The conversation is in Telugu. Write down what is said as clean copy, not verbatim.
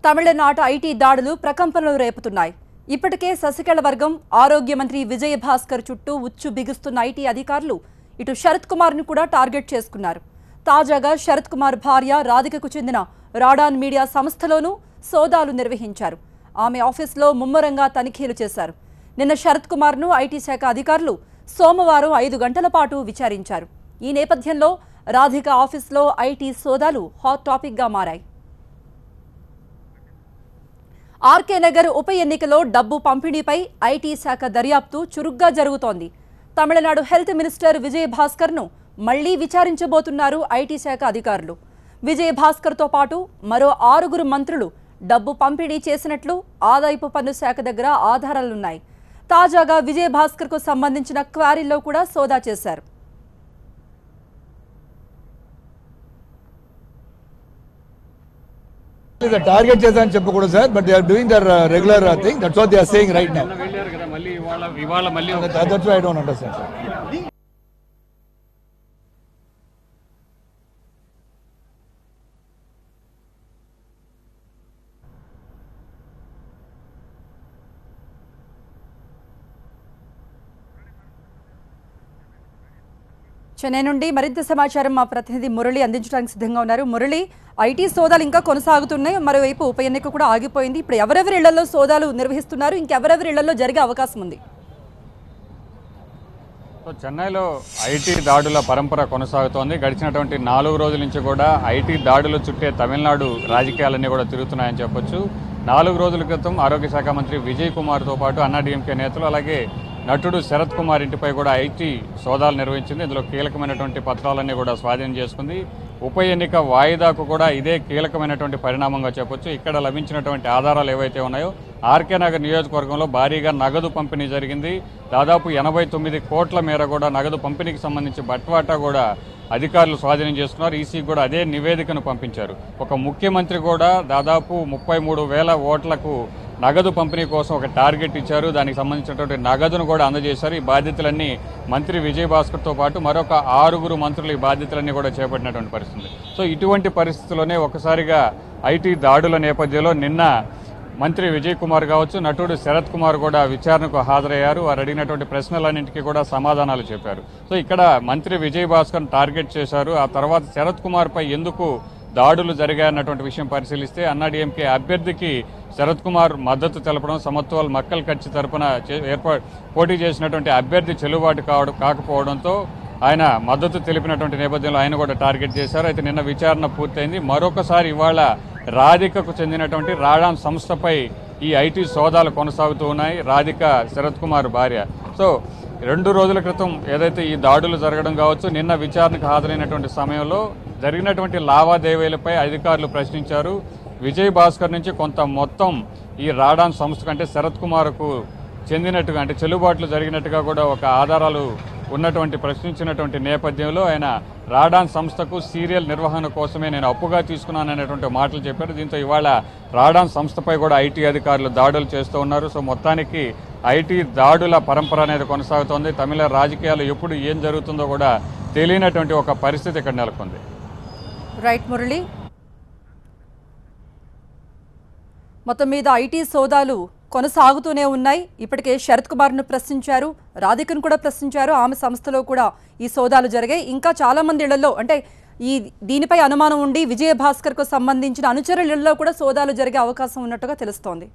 తమిళనాడు ఐటీ దాడులు ప్రకంపనలు రేపుతున్నాయి. ఇప్పటికే శశికళ వర్గం ఆరోగ్య మంత్రి విజయ భాస్కర్ చుట్టూ ఉచ్చు బిగుస్తున్న ఐటీ అధికారులు ఇటు శరత్ కుమార్ ను కూడా టార్గెట్ చేసుకున్నారు. తాజాగా శరత్ కుమార్ భార్య రాధికకు చెందిన రాడాన్ మీడియా సంస్థలోనూ సోదాలు నిర్వహించారు. ఆమె ఆఫీసులో ముమ్మరంగా తనిఖీలు చేశారు. నిన్న శరత్ కుమార్ ను ఐటీ శాఖ అధికారులు సోమవారం 5 గంటల పాటు విచారించారు. ఈ నేపథ్యంలో రాధిక ఆఫీసులో ఐటీ సోదాలు హాట్ టాపిక్ గా మారాయి. ఆర్కే నగర్ ఉప ఎన్నికలో డబ్బు పంపిణీపై ఐటీ శాఖ దర్యాప్తు చురుగ్గా జరుగుతోంది. తమిళనాడు హెల్త్ మినిస్టర్ విజయ భాస్కర్ ను మళ్లీ విచారించబోతున్నారు ఐటీ శాఖ అధికారులు. విజయ భాస్కర్ తో పాటు మరో 6 మంత్రులు డబ్బు పంపిణీ చేసినట్లు ఆదాయపు పన్ను శాఖ దగ్గర ఆధారాలున్నాయి. తాజాగా విజయ భాస్కర్ కు సంబంధించిన క్వారీల్లో కూడా సోదా చేశారు. The target chesani cheppakoodu sir, but they are doing their regular thing. That's what they are saying right now. That's why I don't understand sir. Chennai నుండి మరింత సమాచారం మా ప్రతినిధి మురళి అందించడానికి సిద్ధంగా ఉన్నారు. మురళి, ఐటీ సోదాలు ఇంకా కొనసాగుతున్నాయి. మరోవైపు ఉప ఎన్నిక కూడా ఆగిపోయింది. ఇప్పుడు ఎవరెవరి ఇళ్లలో సోదాలు నిర్వహిస్తున్నారు, ఇంకెవరెవరి ఇళ్లలో జరిగే అవకాశం ఉంది? చెన్నైలో ఐటీ దాడుల పరంపర కొనసాగుతోంది. గడిచినటువంటి 4 రోజుల నుంచి కూడా ఐటీ దాడుల చుట్టే తమిళనాడు రాజకీయాలన్నీ కూడా తిరుగుతున్నాయని చెప్పొచ్చు. 4 రోజుల క్రితం ఆరోగ్య శాఖ మంత్రి విజయ్ కుమార్తో పాటు అన్నాడీఎంకే నేతలు అలాగే నటుడు శరత్ కుమార్ ఇంటిపై కూడా ఐటీ సోదాలు నిర్వహించింది. ఇందులో కీలకమైనటువంటి పత్రాలన్నీ కూడా స్వాధీనం చేసుకుంది. ఉప ఎన్నిక వాయిదాకు కూడా ఇదే కీలకమైనటువంటి పరిణామంగా చెప్పొచ్చు. ఇక్కడ లభించినటువంటి ఆధారాలు ఏవైతే ఉన్నాయో ఆర్కే నగర్ నియోజకవర్గంలో భారీగా నగదు పంపిణీ జరిగింది. దాదాపు 89 కోట్ల మేర కూడా నగదు పంపిణీకి సంబంధించి బట్వాటా కూడా అధికారులు స్వాధీనం చేసుకున్నారు. ఈసీకి కూడా అదే నివేదికను పంపించారు. ఒక ముఖ్యమంత్రి కూడా దాదాపు 33,000 ఓట్లకు నగదు పంపిణీ కోసం ఒక టార్గెట్ ఇచ్చారు. దానికి సంబంధించినటువంటి నగదును కూడా అందజేశారు. ఈ బాధ్యతలన్నీ మంత్రి విజయ్ భాస్కర్తో పాటు మరొక 6 మంత్రులు ఈ బాధ్యతలన్నీ కూడా చేపట్టినటువంటి పరిస్థితి. సో ఇటువంటి పరిస్థితుల్లోనే ఒకసారిగా ఐటీ దాడుల నేపథ్యంలో నిన్న మంత్రి విజయ్ కుమార్ కావచ్చు, నటుడు శరత్ కుమార్ కూడా విచారణకు హాజరయ్యారు. వారు అడిగినటువంటి ప్రశ్నలన్నింటికీ కూడా సమాధానాలు చెప్పారు. సో ఇక్కడ మంత్రి విజయ్ భాస్కర్ను టార్గెట్ చేశారు. ఆ తర్వాత శరత్ కుమార్పై ఎందుకు దాడులు జరిగాయన్నటువంటి విషయం పరిశీలిస్తే అన్నాడీఎంకే అభ్యర్థికి శరత్ కుమార్ మద్దతు తెలపడం, సమత్వాల్ మక్కల్ కచ్చి తరపున పోటీ చేసినటువంటి అభ్యర్థి చెల్లుబాటు కాకపోవడంతో ఆయన మద్దతు తెలిపినటువంటి నేపథ్యంలో ఆయన కూడా టార్గెట్ చేశారు. అయితే నిన్న విచారణ పూర్తయింది. మరొకసారి ఇవాళ రాధికకు చెందినటువంటి రాడాన్ సంస్థపై ఈ ఐటీ సోదాలు కొనసాగుతూ ఉన్నాయి. రాధిక శరత్ కుమార్ భార్య. సో 2 రోజుల క్రితం ఏదైతే ఈ దాడులు జరగడం కావచ్చు, నిన్న విచారణకు హాజరైనటువంటి సమయంలో జరిగినటువంటి లావాదేవీలపై అధికారులు ప్రశ్నించారు. విజయ్ భాస్కర్ నుంచి కొంత మొత్తం ఈ రాడాన్ సంస్థ కంటే శరత్ కుమార్కు చెందినట్టుగా అంటే చెల్లుబాట్లు జరిగినట్టుగా కూడా ఒక ఆధారాలు ఉన్నటువంటి ప్రశ్నించినటువంటి నేపథ్యంలో ఆయన రాడాన్ సంస్థకు సీరియల్ నిర్వహణ కోసమే నేను అప్పుగా తీసుకున్నాననేటువంటి మాటలు చెప్పారు. దీంతో ఇవాళ రాడాన్ సంస్థపై కూడా ఐటీ అధికారులు దాడులు చేస్తూ ఉన్నారు. సో మొత్తానికి ఐటీ దాడుల పరంపర అనేది కొనసాగుతోంది. తమిళ రాజకీయాలు ఎప్పుడు ఏం జరుగుతుందో కూడా తెలియనటువంటి ఒక పరిస్థితి ఇక్కడ నెలకొంది. రైట్ మురళి, మొత్తం మీద ఐటీ సోదాలు కొనసాగుతూనే ఉన్నాయి. ఇప్పటికే శరత్ కుమార్ను ప్రశ్నించారు, రాధికను కూడా ప్రశ్నించారు. ఆమె సంస్థలో కూడా ఈ సోదాలు జరిగాయి. ఇంకా చాలా మంది ఇళ్లలో అంటే దీనిపై అనుమానం ఉండి విజయ భాస్కర్ కు సంబంధించిన అనుచరుల ఇళ్లలో కూడా సోదాలు జరిగే అవకాశం ఉన్నట్టుగా తెలుస్తోంది.